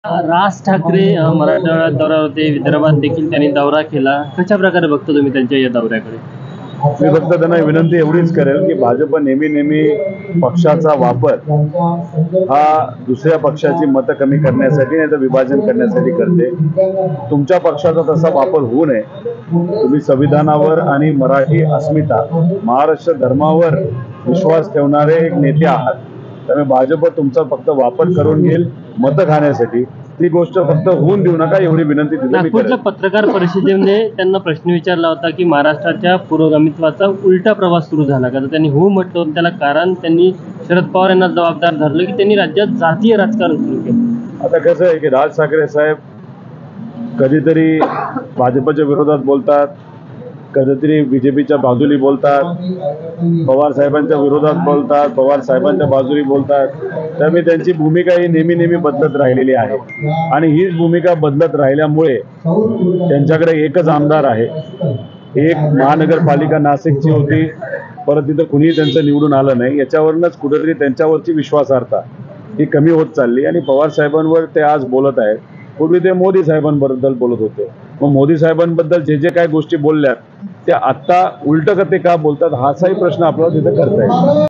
राज ठाकरे मराठवाड्यात दौऱ्यावर होते, विदर्भात देखील त्यांनी दौरा केला. कशा प्रकारे बघता तुम्ही त्यांच्या या दौऱ्याकडे? मी फक्त त्यांना विनंती एवढीच करेल की भाजप नेहमी पक्षाचा वापर हा दुसऱ्या पक्षाची मतं कमी करण्यासाठी नाही तर विभाजन करण्यासाठी करते. तुमच्या पक्षाचा तसा वापर होऊ नये. तुम्ही संविधानावर आणि मराठी अस्मिता, महाराष्ट्र धर्मावर विश्वास ठेवणारे एक नेते आहात. त्यामुळे भाजप तुमचा फक्त वापर करून घेईल मतं खाण्यासाठी. ती गोष्ट फक्त होऊन देऊ नका एवढी विनंती तिथे मी नागपूरच्या पत्रकार परिषदेमध्ये त्यांना प्रश्न विचारला होता की महाराष्ट्राच्या पुरोगामित्वाचा उलटा प्रवास सुरू झाला का? तर त्यांनी हो म्हटलं होतं. त्याला कारण त्यांनी शरद पवार यांना जबाबदार धरलं की त्यांनी राज्यात जातीय राजकारण सुरू केलं. आता कसं आहे की राज ठाकरे साहेब कधीतरी भाजपच्या विरोधात बोलतात, कधीतरी बीजेपीच्या बाजूनी बोलतात, पवार साहेबांच्या विरोधात बोलतात, पवार साहेबांच्या बाजूनी बोलतात. त्यामुळे त्यांची भूमिका ही नेहमी बदलत राहिलेली आहे आणि हीच भूमिका बदलत राहिल्यामुळे त्यांच्याकडे एकच आमदार आहे. एक महानगरपालिका नाशिकची होती, परत तिथं कुणीही त्यांचं निवडून आलं नाही. याच्यावरूनच कुठेतरी त्यांच्यावरची विश्वासार्हता ही कमी होत चालली आणि पवार साहेबांवर ते आज बोलत आहेत. पूर्वी ते मोदी साहेबांबद्दल बोलत होते. मग मोदी साहेबांबद्दल जे काही गोष्टी बोलल्यात त्या आत्ता उलट ते का बोलतात हाचाही प्रश्न आपल्याला तिथे करता येईल.